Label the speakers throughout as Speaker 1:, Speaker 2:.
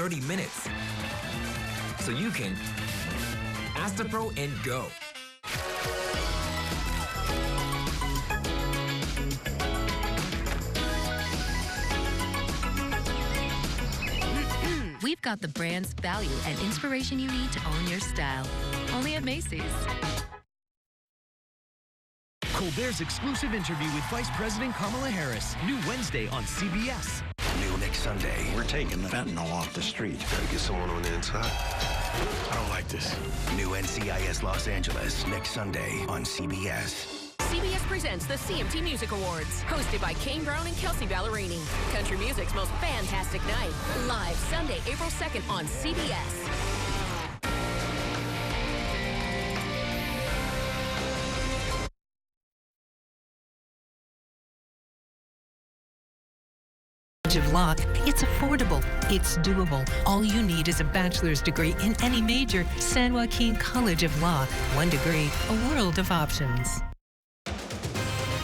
Speaker 1: 30 minutes. So you can ask the pro and go.
Speaker 2: We've got the brands, value, and inspiration you need to own your style. Only at Macy's.
Speaker 3: Colbert's exclusive interview with Vice President Kamala Harris, new Wednesday on CBS.
Speaker 4: New next Sunday.
Speaker 5: We're taking the fentanyl off the street.
Speaker 4: Gotta get someone on the inside.
Speaker 5: I don't like this.
Speaker 4: New NCIS Los Angeles next Sunday on CBS.
Speaker 6: CBS presents the CMT Music Awards, hosted by Kane Brown and Kelsey Ballerini. Country music's most fantastic night. Live Sunday, April 2nd on CBS.
Speaker 7: Of Law, it's affordable, it's doable. All you need is a bachelor's degree in any major. San Joaquin College of Law. One degree, a world of options.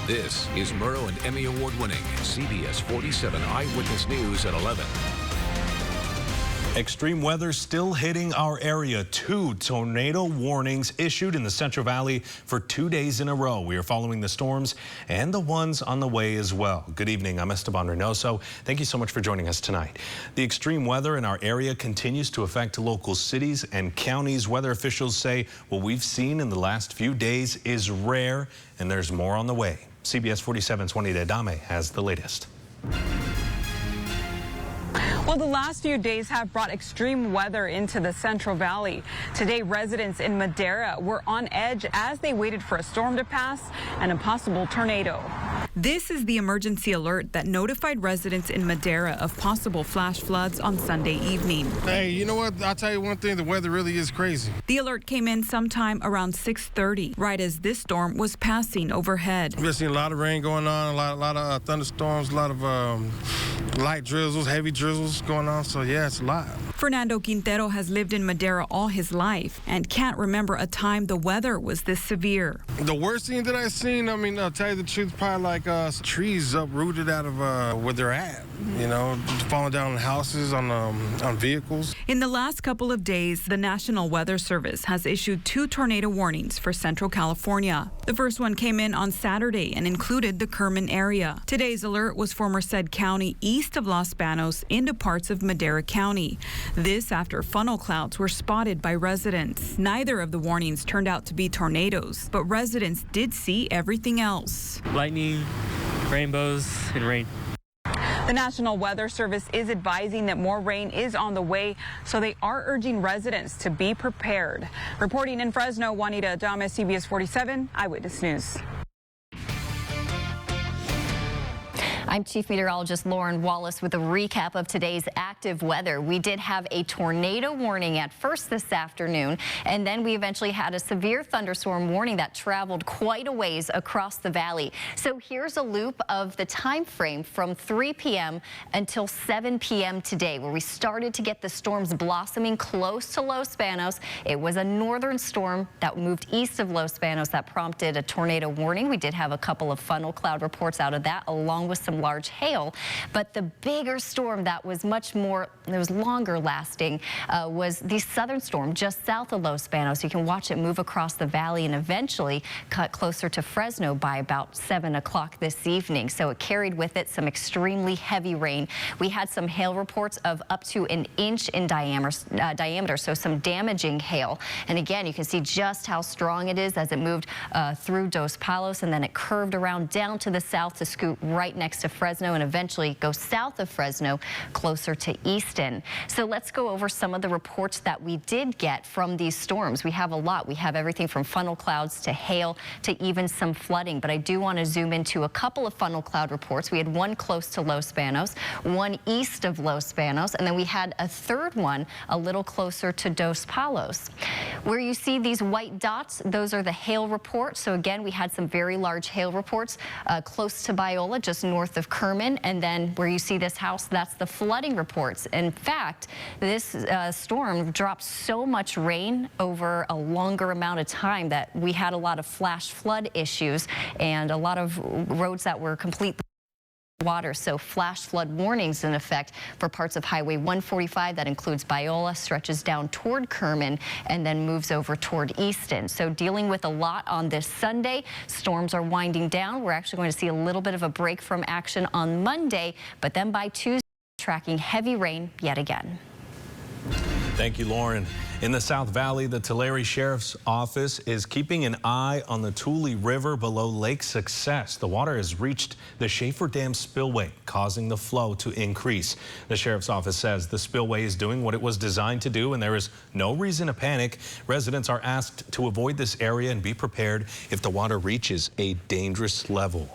Speaker 8: This is Murrow and Emmy Award-winning CBS 47 Eyewitness News at 11.
Speaker 9: Extreme weather still hitting our area. 2 tornado warnings issued in the Central Valley for 2 days in a row. We are following the storms and the ones on the way as well. Good evening. I'm Esteban Reynoso. Thank you so much for joining us tonight. The extreme weather in our area continues to affect local cities and counties. Weather officials say what we've seen in the last few days is rare, and there's more on the way. CBS 47's Juanita Adame has the latest.
Speaker 10: Well, the last few days have brought extreme weather into the Central Valley. Today, residents in Madera were on edge as they waited for a storm to pass and a possible tornado. This is the emergency alert that notified residents in Madera of possible flash floods on Sunday evening.
Speaker 11: Hey, you know what? I'll tell you one thing, the weather really is crazy.
Speaker 10: The alert came in sometime around 6:30, right as this storm was passing overhead.
Speaker 11: We've seen a lot of rain going on, a lot of thunderstorms, a lot of light drizzles, heavy drizzles going on, so yeah, it's a lot.
Speaker 10: Fernando Quintero has lived in Madera all his life and can't remember a time the weather was this severe.
Speaker 11: The worst thing that I've seen, I mean, I'll tell you the truth, probably like trees uprooted out of where they're at, you know, falling down on houses, on vehicles.
Speaker 10: In the last couple of days, the National Weather Service has issued 2 tornado warnings for Central California. The first one came in on Saturday and included the Kerman area. Today's alert was for Merced County east of Los Banos into parts of Madera County. This after funnel clouds were spotted by residents. Neither of the warnings turned out to be tornadoes, but residents did see everything else.
Speaker 12: Lightning, rainbows, and rain.
Speaker 10: The National Weather Service is advising that more rain is on the way, so they are urging residents to be prepared. Reporting in Fresno, Juanita Adame, CBS 47 Eyewitness News.
Speaker 13: I'm Chief Meteorologist Lauren Wallace with a recap of today's active weather. We did have a tornado warning at first this afternoon, and then we eventually had a severe thunderstorm warning that traveled quite a ways across the valley. So here's a loop of the time frame from 3 p.m. until 7 p.m. today, where we started to get the storms blossoming close to Los Banos. It was a northern storm that moved east of Los Banos that prompted a tornado warning. We did have a couple of funnel cloud reports out of that, along with some large hail. But the bigger storm that was much more, it was longer lasting, was the southern storm just south of Los Banos. You can watch it move across the valley and eventually cut closer to Fresno by about 7 o'clock this evening. So it carried with it some extremely heavy rain. We had some hail reports of up to an inch in diameter, so some damaging hail. And again, you can see just how strong it is as it moved through Dos Palos, and then it curved around down to the south to scoot right next to Fresno and eventually go south of Fresno closer to Easton. So let's go over some of the reports that we did get from these storms. We have a lot. We have everything from funnel clouds to hail to even some flooding, but I do want to zoom into a couple of funnel cloud reports. We had one close to Los Banos, one east of Los Banos, and then we had a third one a little closer to Dos Palos. Where you see these white dots, those are the hail reports. So again, we had some very large hail reports close to Biola, just north of Kerman, and then where you see this house, that's the flooding reports. In fact, this storm dropped so much rain over a longer amount of time that we had a lot of flash flood issues and a lot of roads that were completely water, so flash flood warnings in effect for parts of Highway 145. That includes Biola, stretches down toward Kerman, and then moves over toward Easton. So dealing with a lot on this Sunday. Storms are winding down. We're actually going to see a little bit of a break from action on Monday, but then by Tuesday, tracking heavy rain yet again.
Speaker 9: Thank you, Lauren. In the South Valley, the Tulare Sheriff's Office is keeping an eye on the Tule River below Lake Success. The water has reached the Schaefer Dam spillway, causing the flow to increase. The Sheriff's Office says the spillway is doing what it was designed to do, and there is no reason to panic. Residents are asked to avoid this area and be prepared if the water reaches a dangerous level.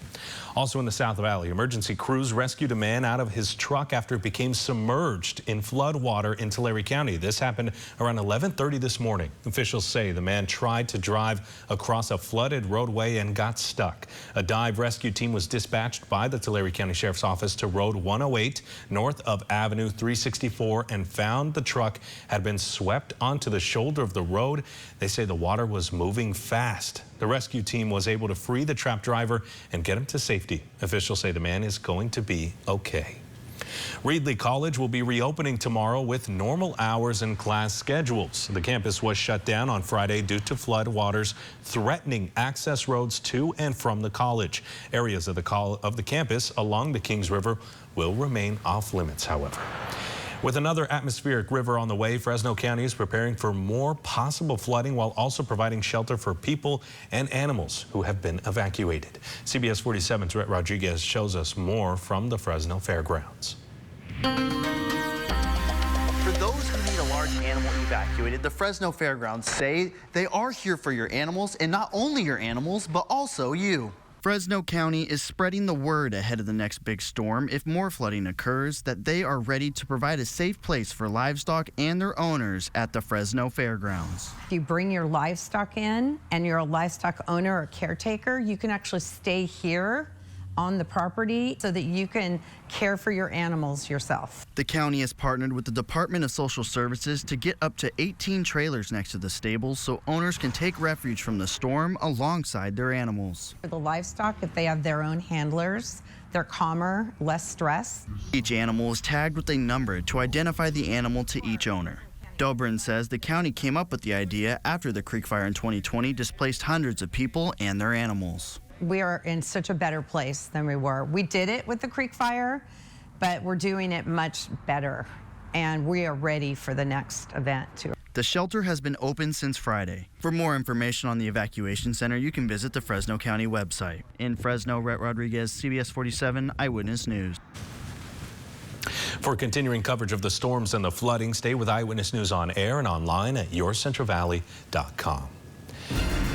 Speaker 9: Also in the South Valley, emergency crews rescued a man out of his truck after it became submerged in flood water in Tulare County. This happened around 11:30 this morning. Officials say the man tried to drive across a flooded roadway and got stuck. A dive rescue team was dispatched by the Tulare County Sheriff's Office to Road 108 north of Avenue 364 and found the truck had been swept onto the shoulder of the road. They say the water was moving fast. The rescue team was able to free the trapped driver and get him to safety. Officials say the man is going to be okay. Reedley College will be reopening tomorrow with normal hours and class schedules. The campus was shut down on Friday due to flood waters threatening access roads to and from the college. Areas of the campus along the Kings River will remain off limits, however. With another atmospheric river on the way, Fresno County is preparing for more possible flooding while also providing shelter for people and animals who have been evacuated. CBS 47's Rhett Rodriguez shows us more from the Fresno Fairgrounds.
Speaker 14: For those who need a large animal evacuated, the Fresno Fairgrounds say they are here for your animals, and not only your animals, but also you. Fresno County is spreading the word ahead of the next big storm, if more flooding occurs, that they are ready to provide a safe place for livestock and their owners at the Fresno Fairgrounds.
Speaker 15: If you bring your livestock in and you're a livestock owner or caretaker, you can actually stay here on the property so that you can care for your animals yourself.
Speaker 14: The county has partnered with the Department of Social Services to get up to 18 trailers next to the stables so owners can take refuge from the storm alongside their animals.
Speaker 15: For the livestock, if they have their own handlers, they're calmer, less stress.
Speaker 14: Each animal is tagged with a number to identify the animal to each owner. Dobrin says the county came up with the idea after the creek fire in 2020 displaced hundreds of people and their animals.
Speaker 15: We are in such a better place than we were. We did it with the creek fire, but we're doing it much better, and we are ready for the next event too.
Speaker 14: The shelter has been open since Friday. For more information on the evacuation center, you can visit the Fresno County website. In Fresno, Rhett Rodriguez, CBS 47 Eyewitness News.
Speaker 9: For continuing coverage of the storms and the flooding, stay with Eyewitness News on air and online at yourcentralvalley.com.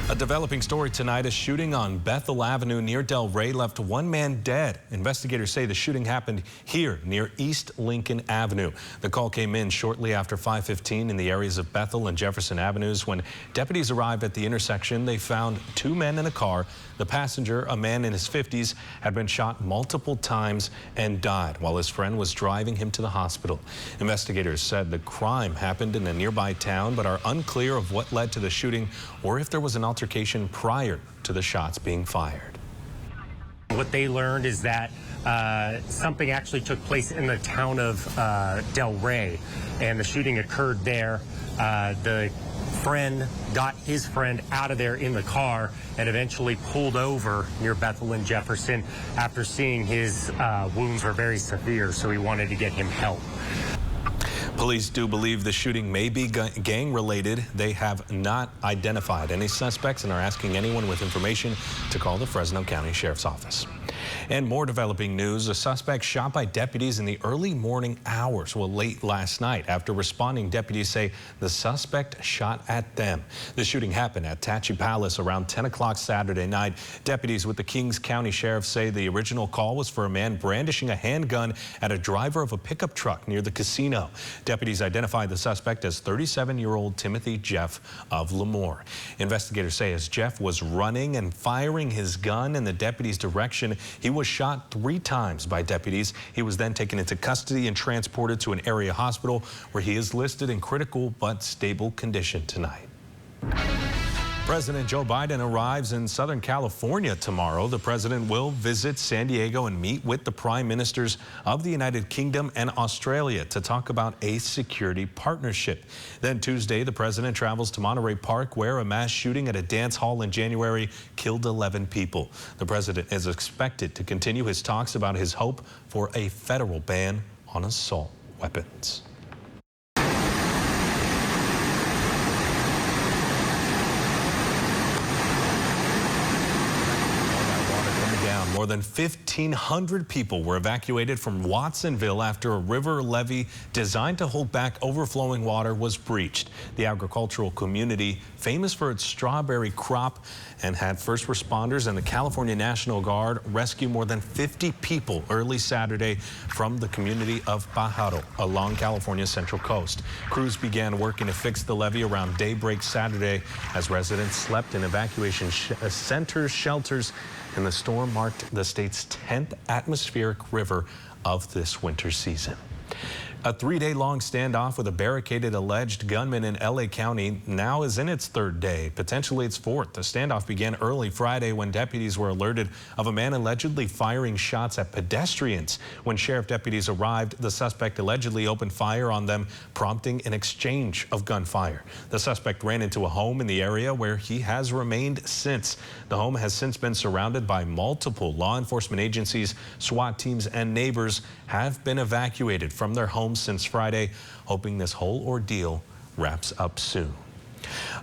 Speaker 9: A developing story tonight, a shooting on Bethel Avenue near Del Rey left one man dead. Investigators say the shooting happened here near East Lincoln Avenue. The call came in shortly after 5:15 in the areas of Bethel and Jefferson Avenues. When deputies arrived at the intersection, they found two men in a car. The passenger, a man in his 50s, had been shot multiple times and died while his friend was driving him to the hospital. Investigators said the crime happened in a nearby town but are unclear of what led to the shooting or if there was an altercation prior to the shots being fired.
Speaker 16: What they learned is that something actually took place in the town of Del Rey, and the shooting occurred there. The friend got his friend out of there in the car and eventually pulled over near Bethel and Jefferson after seeing his wounds were very severe, so he wanted to get him help.
Speaker 9: Police do believe the shooting may be gang-related. They have not identified any suspects and are asking anyone with information to call the Fresno County Sheriff's Office. And more developing news, a suspect shot by deputies in the early morning hours, late last night. After responding, deputies say the suspect shot at them. The shooting happened at Tachi Palace around 10 o'clock Saturday night. Deputies with the Kings County Sheriff say the original call was for a man brandishing a handgun at a driver of a pickup truck near the casino. Deputies identified the suspect as 37-year-old Timothy Jeff of Lemoore. Investigators say as Jeff was running and firing his gun in the deputy's direction, he was shot 3 times by deputies. He was then taken into custody and transported to an area hospital where he is listed in critical but stable condition tonight. President Joe Biden arrives in Southern California tomorrow. The president will visit San Diego and meet with the prime ministers of the United Kingdom and Australia to talk about a security partnership. Then Tuesday, the president travels to Monterey Park, where a mass shooting at a dance hall in January killed 11 people. The president is expected to continue his talks about his hope for a federal ban on assault weapons. More than 1,500 people were evacuated from Watsonville after a river levee designed to hold back overflowing water was breached. The agricultural community, famous for its strawberry crop, and had first responders and the California National Guard rescue more than 50 people early Saturday from the community of Pájaro along California's central coast. Crews began working to fix the levee around daybreak Saturday as residents slept in evacuation shelters, and the storm marked the state's 10th atmospheric river of this winter season. A 3-day-long standoff with a barricaded alleged gunman in LA County now is in its 3rd day, potentially its 4th. The standoff began early Friday when deputies were alerted of a man allegedly firing shots at pedestrians. When sheriff deputies arrived, the suspect allegedly opened fire on them, prompting an exchange of gunfire. The suspect ran into a home in the area where he has remained since. The home has since been surrounded by multiple law enforcement agencies. SWAT teams and neighbors have been evacuated from their homes since Friday, hoping this whole ordeal wraps up soon.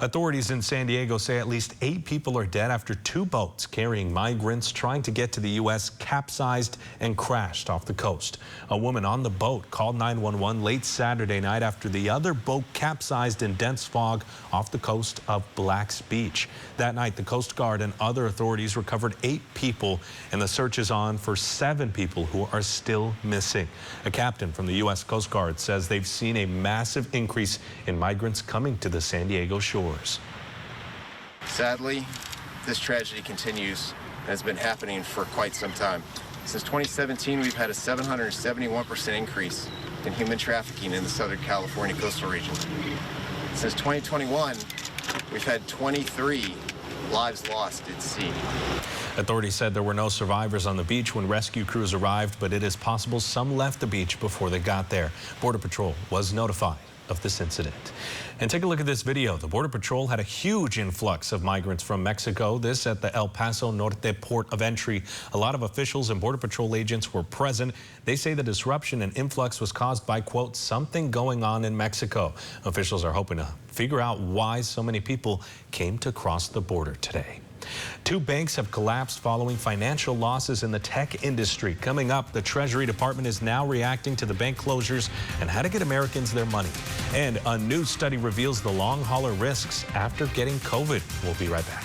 Speaker 9: Authorities in San Diego say at least 8 people are dead after 2 boats carrying migrants trying to get to the U.S. capsized and crashed off the coast. A woman on the boat called 911 late Saturday night after the other boat capsized in dense fog off the coast of Black's Beach. That night, the Coast Guard and other authorities recovered 8 people, and the search is on for 7 people who are still missing. A captain from the U.S. Coast Guard says they've seen a massive increase in migrants coming to the San Diego shores.
Speaker 17: Sadly, this tragedy continues and has been happening for quite some time. Since 2017, we've had a 771% increase in human trafficking in the Southern California coastal region. Since 2021, we've had 23 lives lost at sea.
Speaker 9: Authorities said there were no survivors on the beach when rescue crews arrived, but it is possible some left the beach before they got there. Border Patrol was notified of this incident. And take a look at this video. The Border Patrol had a huge influx of migrants from Mexico. This at the El Paso Norte port of entry. A lot of officials and Border Patrol agents were present. They say the disruption and influx was caused by, quote, something going on in Mexico. Officials are hoping to figure out why so many people came to cross the border today. 2 banks have collapsed following financial losses in the tech industry. Coming up, the Treasury Department is now reacting to the bank closures and how to get Americans their money. And a new study reveals the long hauler risks after getting COVID. We'll be right back.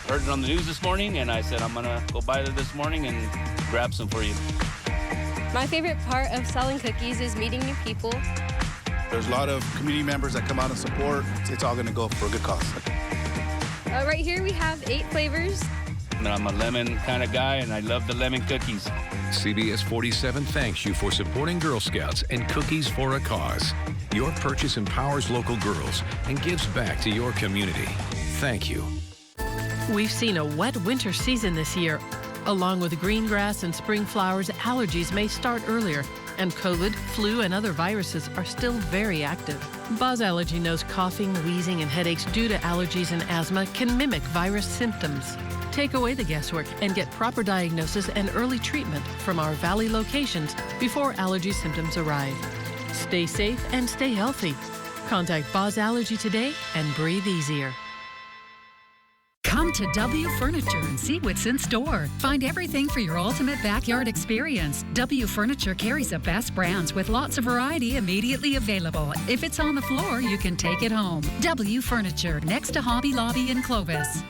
Speaker 18: Heard it on the news this morning, and I said I'm going to go by there this morning and grab some for you.
Speaker 19: My favorite part of selling cookies is meeting new people.
Speaker 5: There's a lot of community members that come out and support. It's all going to go for a good cause.
Speaker 19: Right here we have 8 flavors.
Speaker 18: I'm a lemon kind of guy, and I love the lemon cookies.
Speaker 8: CBS 47 thanks you for supporting Girl Scouts and Cookies for a Cause. Your purchase empowers local girls and gives back to your community. Thank you.
Speaker 20: We've seen a wet winter season this year. Along with green grass and spring flowers, allergies may start earlier, and COVID, flu, and other viruses are still very active. Buzz Allergy knows coughing, wheezing, and headaches due to allergies and asthma can mimic virus symptoms. Take away the guesswork and get proper diagnosis and early treatment from our Valley locations before allergy symptoms arrive. Stay safe and stay healthy. Contact Buzz Allergy today and breathe easier.
Speaker 21: Come to W Furniture and see what's in store. Find everything for your ultimate backyard experience. W Furniture carries the best brands with lots of variety immediately available. If it's on the floor, you can take it home. W Furniture, next to Hobby Lobby in Clovis.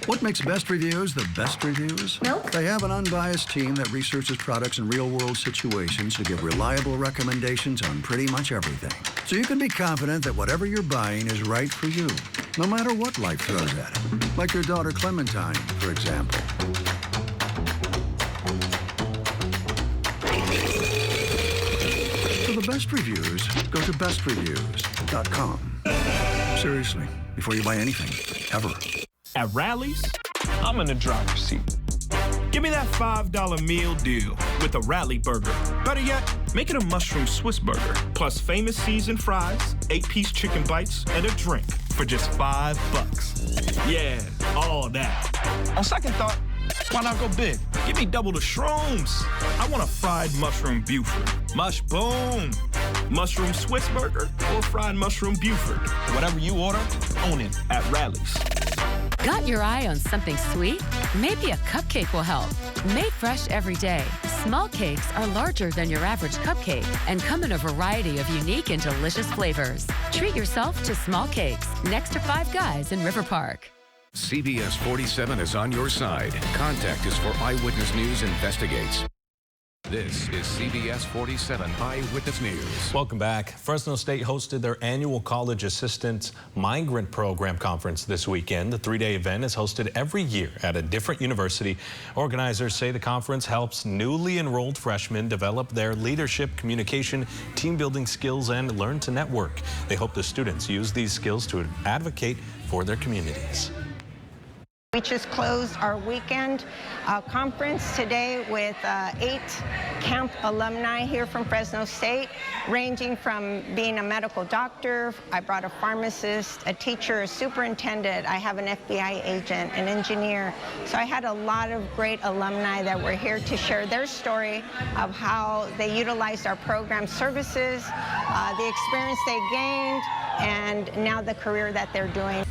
Speaker 22: What makes Best Reviews the best reviews?
Speaker 21: Milk?
Speaker 22: They have an unbiased team that researches products in real-world situations to give reliable recommendations on pretty much everything. So you can be confident that whatever you're buying is right for you, no matter what life throws at it. Like your daughter Clementine, for example. For the best reviews, go to bestreviews.com. Seriously, before you buy anything, ever.
Speaker 1: At Rally's, I'm in the driver's seat. Give me that $5 meal deal with a Rally burger. Better yet, make it a mushroom Swiss burger, plus famous seasoned fries, 8-piece chicken bites, and a drink for just $5. Yeah, all that. On second thought, why not go big? Give me double the shrooms. I want a fried mushroom Buford. Mush boom. Mushroom Swiss burger or fried mushroom Buford. Whatever you order, own it at Rally's.
Speaker 2: Got your eye on something sweet? Maybe a cupcake will help. Made fresh every day, small cakes are larger than your average cupcake and come in a variety of unique and delicious flavors. Treat yourself to small cakes next to Five Guys in River Park.
Speaker 8: CBS 47 is on your side. Contact us for Eyewitness News Investigates. This is CBS 47 Eyewitness News.
Speaker 9: Welcome back. Fresno State hosted their annual College Assistant Migrant Program Conference this weekend. The 3-day event is hosted every year at a different university. Organizers say the conference helps newly enrolled freshmen develop their leadership, communication, team building skills, and learn to network. They hope the students use these skills to advocate for their communities.
Speaker 23: We just closed our weekend conference today with 8 camp alumni here from Fresno State, ranging from being a medical doctor, I brought a pharmacist, a teacher, a superintendent, I have an FBI agent, an engineer. So I had a lot of great alumni that were here to share their story of how they utilized our program services, the experience they gained, and now the career that they're doing.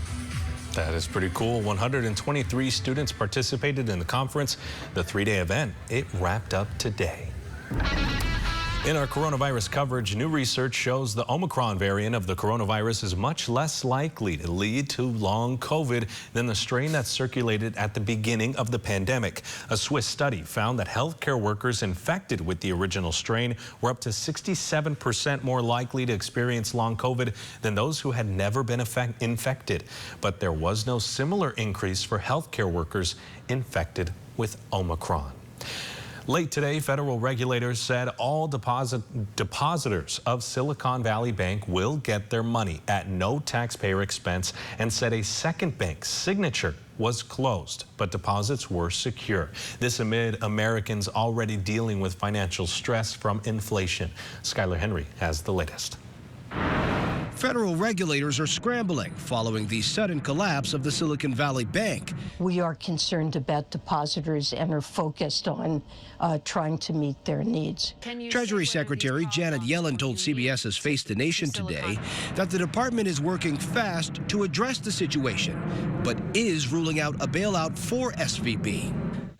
Speaker 9: That is pretty cool. 123 students participated in the conference. The 3-day event, it wrapped up today. In our coronavirus coverage, new research shows the Omicron variant of the coronavirus is much less likely to lead to long COVID than the strain that circulated at the beginning of the pandemic. A Swiss study found that healthcare workers infected with the original strain were up to 67% more likely to experience long COVID than those who had never been infected. But there was no similar increase for healthcare workers infected with Omicron. Late today, federal regulators said all depositors of Silicon Valley Bank will get their money at no taxpayer expense and said a second bank, Signature, was closed, but deposits were secure. This amid Americans already dealing with financial stress from inflation. Skylar Henry has the latest.
Speaker 24: Federal regulators are scrambling following the sudden collapse of the Silicon Valley Bank.
Speaker 25: We are concerned about depositors and are focused on trying to meet their needs.
Speaker 24: Treasury Secretary Janet Yellen told CBS's Face the Nation today that the department is working fast to address the situation, but is ruling out a bailout for SVB.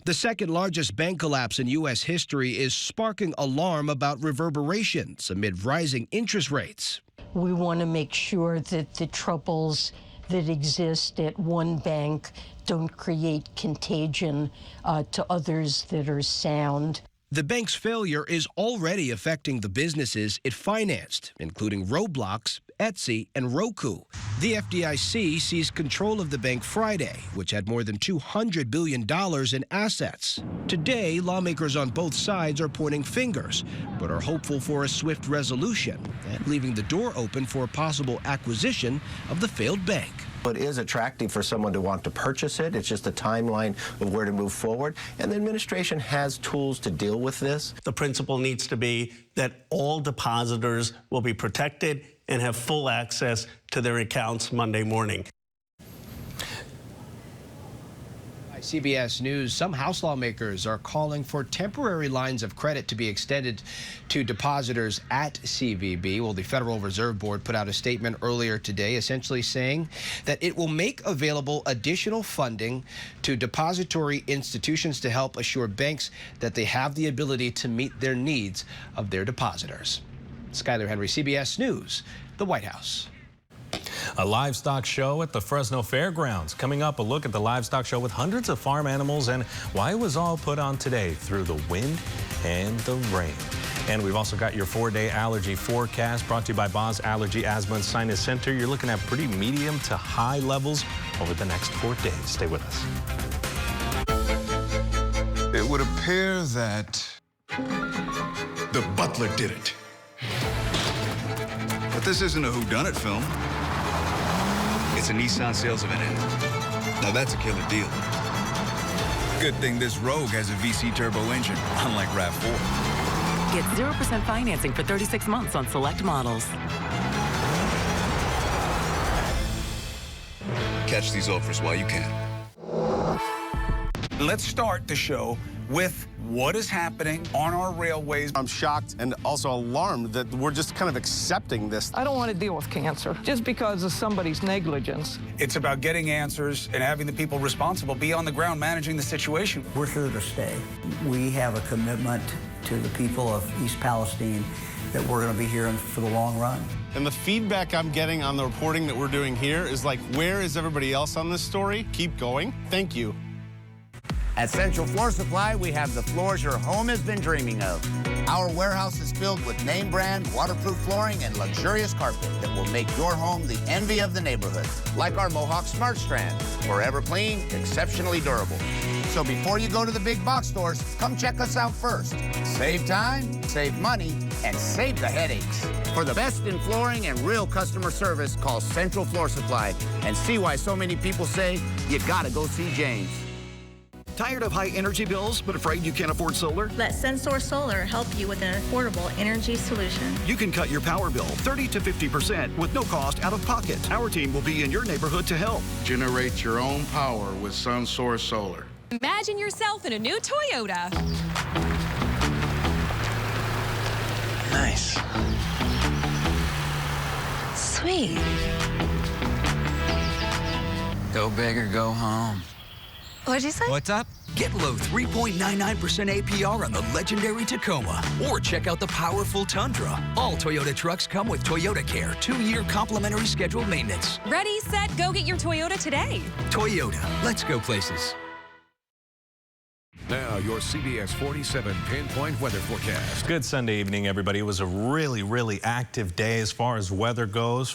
Speaker 24: The second largest bank collapse in U.S. history is sparking alarm about reverberations amid rising interest rates.
Speaker 25: We want to make sure that the troubles that exist at one bank don't create contagion to others that are sound.
Speaker 24: The bank's failure is already affecting the businesses it financed, including Roblox, Etsy, and Roku. The FDIC seized control of the bank Friday, which had more than $200 billion in assets. Today, lawmakers on both sides are pointing fingers, but are hopeful for a swift resolution and leaving the door open for a possible acquisition of the failed bank.
Speaker 26: It is attractive for someone to want to purchase it. It's just a timeline of where to move forward. And the administration has tools to deal with this.
Speaker 27: The principle needs to be that all depositors will be protected and have full access to their accounts Monday morning.
Speaker 28: CBS News, some House lawmakers are calling for temporary lines of credit to be extended to depositors at CVB. Well, the Federal Reserve Board put out a statement earlier today essentially saying that it will make available additional funding to depository institutions to help assure banks that they have the ability to meet their needs of their depositors. Skylar Henry, CBS News, the White House.
Speaker 9: A livestock show at the Fresno Fairgrounds. Coming up, a look at the livestock show with hundreds of farm animals and why it was all put on today through the wind and the rain. And we've also got your 4-day allergy forecast brought to you by Boz Allergy, Asthma and Sinus Center. You're looking at pretty medium to high levels over the next 4 days. Stay with us.
Speaker 29: It would appear that the butler did it. But this isn't a whodunit film. gets a Nissan sales event in. Now that's a killer deal. Good thing this Rogue has a VC turbo engine, unlike RAV4.
Speaker 3: Get 0% financing for 36 months on select models.
Speaker 29: Catch these offers while you can.
Speaker 4: Let's start the show with what is happening on our railways.
Speaker 6: I'm shocked and also alarmed that we're just kind of accepting this.
Speaker 7: I don't want to deal with cancer just because of somebody's negligence.
Speaker 4: It's about getting answers and having the people responsible be on the ground managing the situation.
Speaker 10: We're here to stay. We have a commitment to the people of East Palestine that we're going to be here for the long run.
Speaker 6: And the feedback I'm getting on the reporting that we're doing here is like, where is everybody else on this story? Keep going. Thank you.
Speaker 11: At Central Floor Supply, we have the floors your home has been dreaming of. Our warehouse is filled with name brand, waterproof flooring, and luxurious carpet that will make your home the envy of the neighborhood. Like our Mohawk Smart Strand, forever clean, exceptionally durable. So before you go to the big box stores, come check us out first. Save time, save money, and save the headaches. For the best in flooring and real customer service, call Central Floor Supply and see why so many people say you gotta go see James.
Speaker 12: Tired of high energy bills, but afraid you can't afford solar?
Speaker 13: Let Sensor Solar help you with an affordable energy solution.
Speaker 12: You can cut your power bill 30 to 50% with no cost out of pocket. Our team will be in your neighborhood to help.
Speaker 15: Generate your own power with SunSource Solar.
Speaker 30: Imagine yourself in a new Toyota.
Speaker 15: Nice.
Speaker 30: Sweet.
Speaker 15: Go big or go home.
Speaker 30: What'd you say?
Speaker 31: What's up? Get low 3.99% APR on the legendary Tacoma. Or check out the powerful Tundra. All Toyota trucks come with Toyota Care, 2-year complimentary scheduled maintenance.
Speaker 30: Ready, set, go get your Toyota today.
Speaker 31: Toyota, let's go places.
Speaker 8: Now, your CBS 47 pinpoint weather forecast.
Speaker 9: Good Sunday evening, everybody. It was a really, really active day as far as weather goes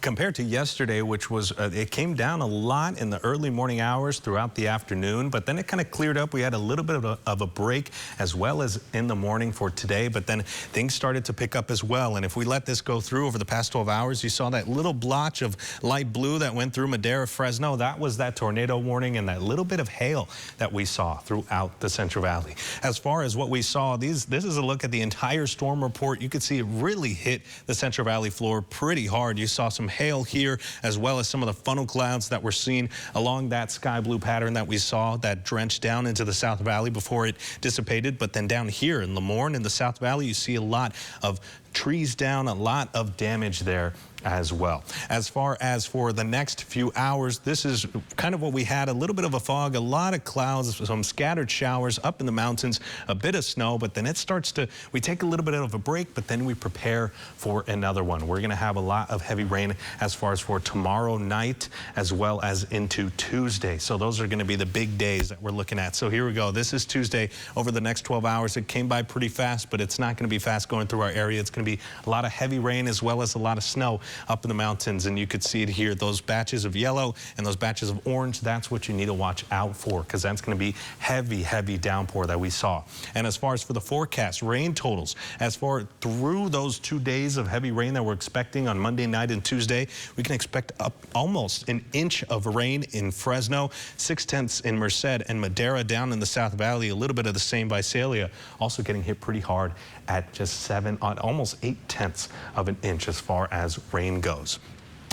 Speaker 9: compared to yesterday, which was, it came down a lot in the early morning hours throughout the afternoon, but then it kind of cleared up. We had a little bit of a break as well as in the morning for today, but then things started to pick up as well. And if we let this go through over the past 12 hours, you saw that little blotch of light blue that went through Madera, Fresno. That was that tornado warning and that little bit of hail that we saw throughout the Central Valley. As far as what we saw, this is a look at the entire storm report. You could see it really hit the Central Valley floor pretty hard. You saw some hail here as well as some of the funnel clouds that were seen along that sky blue pattern that we saw that drenched down into the South Valley before it dissipated. But then down here in Lemoorne in the South Valley, you see a lot of trees down, a lot of damage there as well. As far as for the next few hours, this is kind of what we had, a little bit of a fog, a lot of clouds, some scattered showers up in the mountains, a bit of snow, but then it starts to, we take a little bit of a break, but then we prepare for another one. We're going to have a lot of heavy rain as far as for tomorrow night as well as into Tuesday. So those are going to be the big days that we're looking at. So here we go. This is Tuesday. Over the next 12 hours, it came by pretty fast, but it's not going to be fast going through our area. It's going to be a lot of heavy rain as well as a lot of snow up in the mountains, and you could see it here, those batches of yellow and those batches of orange. That's what you need to watch out for, because that's going to be heavy downpour that we saw. And as far as for the forecast, rain totals, as far through those 2 days of heavy rain that we're expecting on Monday night and Tuesday, we can expect up almost an inch of rain in Fresno, 6/10 in Merced and Madera, down in the South Valley, a little bit of the same Visalia, also getting hit pretty hard at just almost 8/10 of an inch as far as rain goes.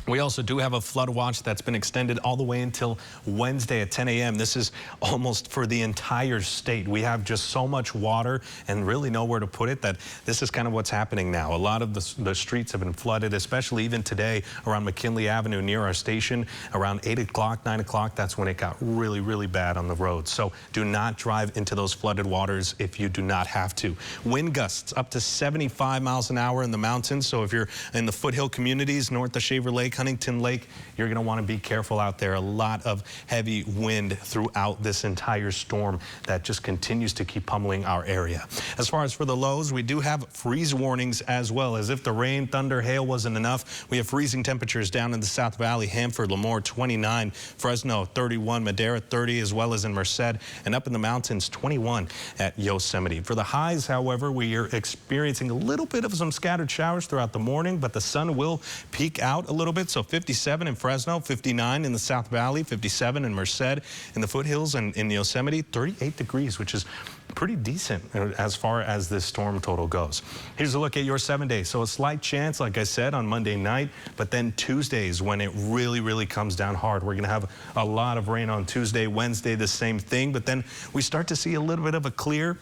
Speaker 9: We also do have a flood watch that's been extended all the way until Wednesday at 10 a.m. This is almost for the entire state. We have just so much water and really nowhere to put it that this is kind of what's happening now. A lot of the streets have been flooded, especially even today around McKinley Avenue near our station. Around 8 o'clock, 9 o'clock, that's when it got really bad on the road. So do not drive into those flooded waters if you do not have to. Wind gusts up to 75 miles an hour in the mountains. So if you're in the foothill communities north of Shaver Lake, Huntington Lake, you're going to want to be careful out there. A lot of heavy wind throughout this entire storm that just continues to keep pummeling our area. As far as for the lows, we do have freeze warnings as well. As if the rain, thunder, hail wasn't enough, we have freezing temperatures down in the South Valley, Hanford, Lemoore 29, Fresno 31, Madera 30, as well as in Merced, and up in the mountains 21 at Yosemite. For the highs, however, we are experiencing a little bit of some scattered showers throughout the morning, but the sun will peek out a little bit. bit. So 57 in Fresno, 59 in the South Valley, 57 in Merced, in the foothills and in Yosemite, 38 degrees, which is pretty decent as far as this storm total goes. Here's a look at your 7 days. So a slight chance, like I said, on Monday night, but then Tuesdays when it really comes down hard. We're going to have a lot of rain on Tuesday, Wednesday, the same thing, but then we start to see a little bit of a clear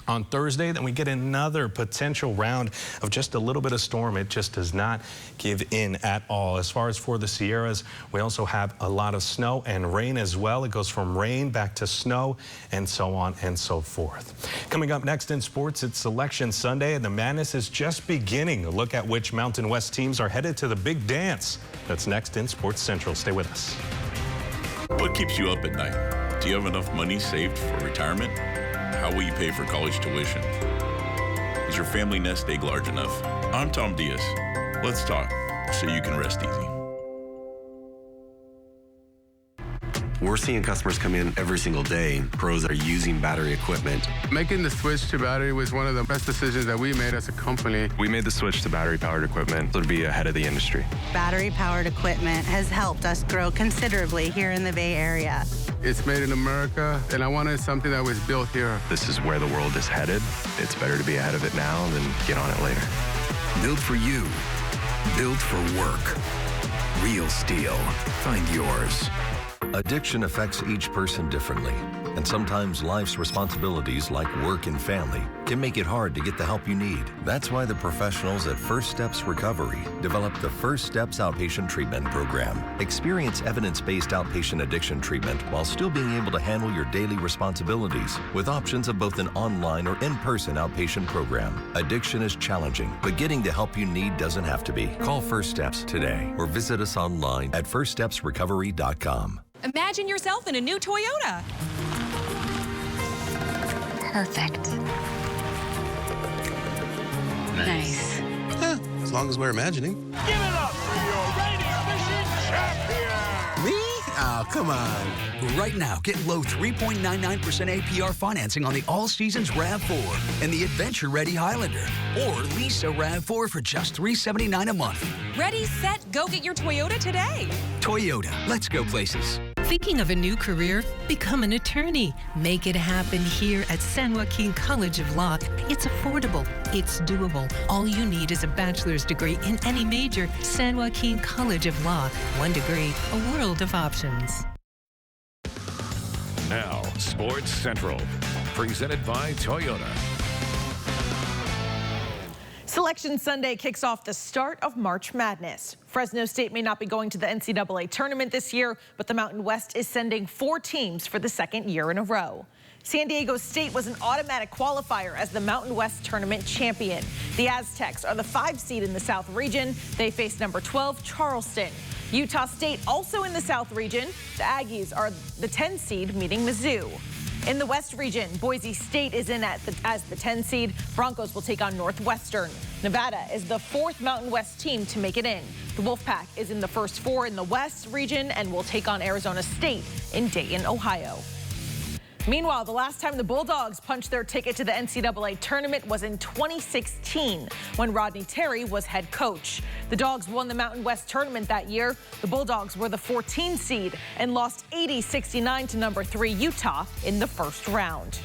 Speaker 9: on Thursday. Then we get another potential round of just a little bit of storm. It just does not give in at all. As far as for the Sierras, we also have a lot of snow and rain as well. It goes from rain back to snow and so on and so forth. Coming up next in sports, it's Selection Sunday and the madness is just beginning. A look at which Mountain West teams are headed to the big dance. That's next in Sports Central. Stay with us.
Speaker 1: What keeps you up at night? Do you have enough money saved for retirement? How will you pay for college tuition? Is your family nest egg large enough? I'm Tom Diaz. Let's talk so you can rest easy.
Speaker 2: We're seeing customers come in every single day, pros that are using battery equipment.
Speaker 5: Making the switch to battery was one of the best decisions that we made as a company.
Speaker 14: We made the switch to battery-powered equipment to be ahead of the industry.
Speaker 16: Battery-powered equipment has helped us grow considerably here in the Bay Area.
Speaker 5: It's made in America, and I wanted something that was built here.
Speaker 14: This is where the world is headed. It's better to be ahead of it now than get on it later.
Speaker 31: Built for you. Built for work. Real steel. Find yours.
Speaker 17: Addiction affects each person differently, and sometimes life's responsibilities like work and family can make it hard to get the help you need. That's why the professionals at First Steps Recovery developed the First Steps Outpatient Treatment Program. Experience evidence-based outpatient addiction treatment while still being able to handle your daily responsibilities with options of both an online or in-person outpatient program. Addiction is challenging, but getting the help you need doesn't have to be. Call First Steps today or visit us online at firststepsrecovery.com.
Speaker 30: Imagine yourself in a new Toyota.
Speaker 18: Perfect.
Speaker 2: Nice. As long as we're imagining.
Speaker 19: Give it up for your reigning fishing champion!
Speaker 2: Me? Oh, come on.
Speaker 31: Right now, get low 3.99% APR financing on the All Seasons RAV4 and the Adventure Ready Highlander. Or lease a RAV4 for just $379 a month.
Speaker 30: Ready, set, go get your Toyota today.
Speaker 31: Toyota, let's go places.
Speaker 20: Thinking of a new career? Become an attorney. Make it happen here at San Joaquin College of Law. It's affordable. It's doable. All you need is a bachelor's degree in any major. San Joaquin College of Law. One degree, a world of options.
Speaker 8: Now, Sports Central, presented by Toyota.
Speaker 21: Selection Sunday kicks off the start of March Madness. Fresno State may not be going to the NCAA tournament this year, but the Mountain West is sending 4 teams for the second year in a row. San Diego State was an automatic qualifier as the Mountain West tournament champion. The Aztecs are the 5 seed in the South region. They face number 12 Charleston. Utah State also in the South region. The Aggies are the 10 seed meeting Mizzou. In the West region, Boise State is in as the 10 seed. Broncos will take on Northwestern. Nevada is the 4th Mountain West team to make it in. The Wolfpack is in the first 4 in the West region and will take on Arizona State in Dayton, Ohio. Meanwhile, the last time the Bulldogs punched their ticket to the NCAA tournament was in 2016 when Rodney Terry was head coach. The Dogs won the Mountain West tournament that year. The Bulldogs were the 14 seed and lost 80-69 to number 3 Utah in the first round.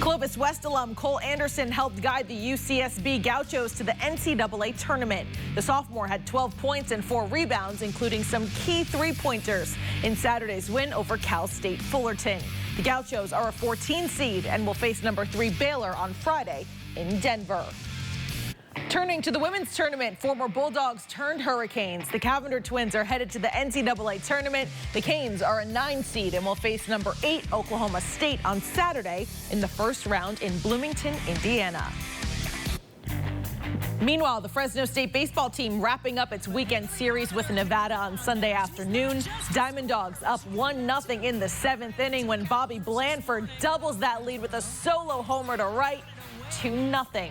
Speaker 21: Clovis West alum Cole Anderson helped guide the UCSB Gauchos to the NCAA tournament. The sophomore had 12 points and 4 rebounds, including some key 3-pointers in Saturday's win over Cal State Fullerton. The Gauchos are a 14 seed and will face number 3 Baylor on Friday in Denver. Turning to the women's tournament, former Bulldogs turned Hurricanes. The Cavender twins are headed to the NCAA tournament. The Canes are a 9 seed and will face number 8 Oklahoma State on Saturday in the first round in Bloomington, Indiana. Meanwhile, the Fresno State baseball team wrapping up its weekend series with Nevada on Sunday afternoon. Diamond Dogs up 1-0 in the 7th inning when Bobby Blandford doubles that lead with a solo homer to right, 2-0.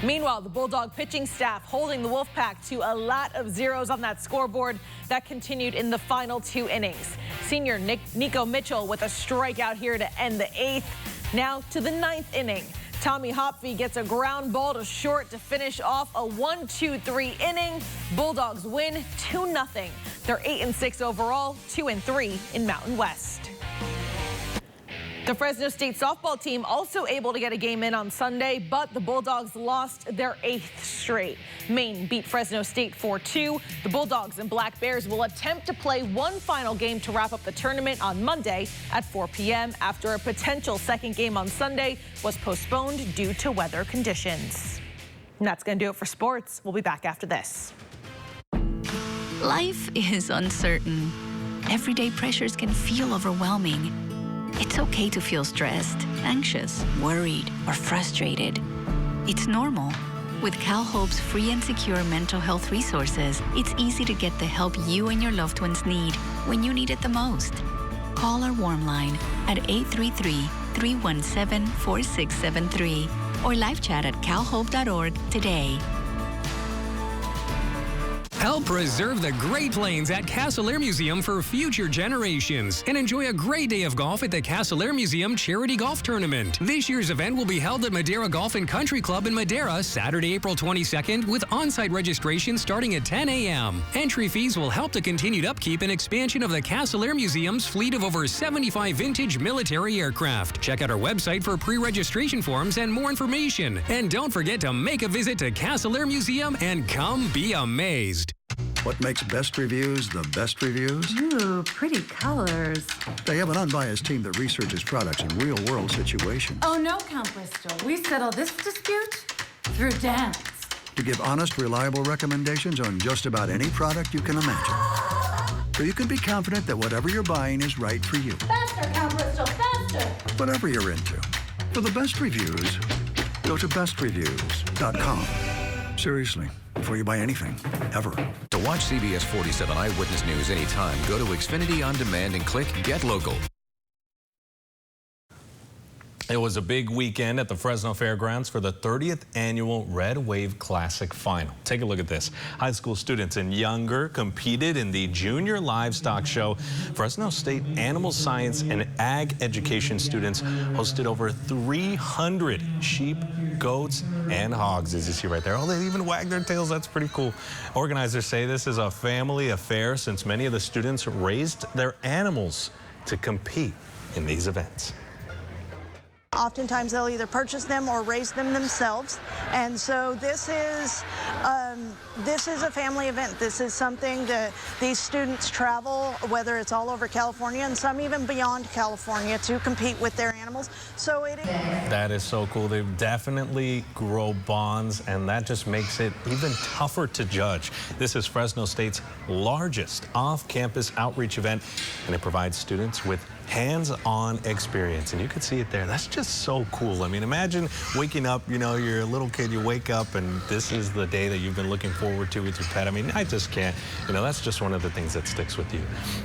Speaker 21: Meanwhile, the Bulldog pitching staff holding the Wolfpack to a lot of zeros on that scoreboard. That continued in the final 2 innings. Senior Nico Mitchell with a strikeout here to end the 8th. Now to the 9th inning. Tommy Kgpe gets a ground ball to short to finish off a 1-2-3 inning. Bulldogs win 2-0. They're 8-6 overall, 2-3 in Mountain West. The Fresno State softball team also able to get a game in on Sunday, but the Bulldogs lost their 8th straight. Maine beat Fresno State 4-2. The Bulldogs and Black Bears will attempt to play one final game to wrap up the tournament on Monday at 4 p.m. after a potential second game on Sunday was postponed due to weather conditions. And that's going to do it for sports. We'll be back after this.
Speaker 3: Life is uncertain. Everyday pressures can feel overwhelming. It's okay to feel stressed, anxious, worried, or frustrated. It's normal. With CalHope's free and secure mental health resources, it's easy to get the help you and your loved ones need when you need it the most. Call our warm line at 833-317-4673 or live chat at calhope.org today.
Speaker 7: Help preserve the Great Plains at Castle Air Museum for future generations and enjoy a great day of golf at the Castle Air Museum Charity Golf Tournament. This year's event will be held at Madera Golf and Country Club in Madera Saturday, April 22nd with on-site registration starting at 10 a.m. Entry fees will help the continued upkeep and expansion of the Castle Air Museum's fleet of over 75 vintage military aircraft. Check out our website for pre-registration forms and more information. And don't forget to make a visit to Castle Air Museum and come be amazed.
Speaker 18: What makes best reviews the best reviews?
Speaker 22: Ooh, pretty colors.
Speaker 18: They have an unbiased team that researches products in real-world situations.
Speaker 22: Oh, no, Count Bristol. We settle this dispute through dance.
Speaker 18: To give honest, reliable recommendations on just about any product you can imagine. So you can be confident that whatever you're buying is right for you.
Speaker 22: Faster, Count Bristol, faster!
Speaker 18: Whatever you're into. For the best reviews, go to bestreviews.com. Seriously, before you buy anything, ever.
Speaker 8: To watch CBS 47 Eyewitness News anytime, go to Xfinity On Demand and click Get Local.
Speaker 9: It was a big weekend at the Fresno Fairgrounds for the 30th annual Red Wave Classic Final. Take a look at this. High school students and younger competed in the Junior Livestock Show. Fresno State Animal Science and Ag Education students hosted over 300 sheep, goats, and hogs, as you see right there. Oh, they even wag their tails. That's pretty cool. Organizers say this is a family affair since many of the students raised their animals to compete in these events.
Speaker 23: Oftentimes they'll either purchase them or raise them themselves, and so this is a family event. This is something that these students travel, whether it's all over California and some even beyond California, to compete with their animals. So it is.
Speaker 9: That is so cool. They definitely grow bonds, and that just makes it even tougher to judge. This is Fresno State's largest off-campus outreach event, and it provides students with hands-on experience, and you can see it there. That's just so cool. I mean, imagine waking up, you know, you're a little kid, you wake up and this is the day that you've been looking forward to with your pet. I mean, I just can't, you know, that's just one of the things that sticks with you.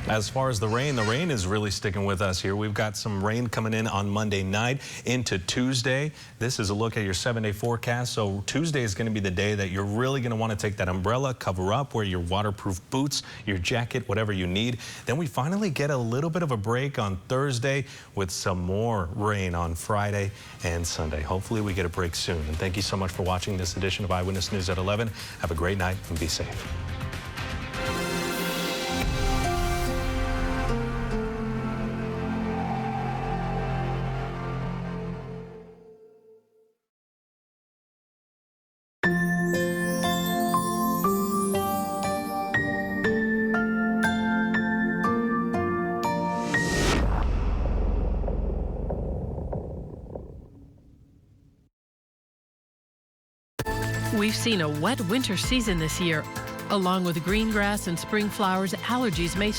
Speaker 9: As far as the rain is really sticking with us here. We've got some rain coming in on Monday night into Tuesday. This is a look at your 7-day forecast. So Tuesday is going to be the day that you're really going to want to take that umbrella, cover up, wear your waterproof boots, your jacket, whatever you need. Then we finally get a little bit of a break on Thursday with some more rain on Friday and Sunday. Hopefully we get a break soon. And thank you so much for watching this edition of Eyewitness News at 11. Have a great night and be safe.
Speaker 20: We've seen a wet winter season this year. Along with green grass and spring flowers, allergies may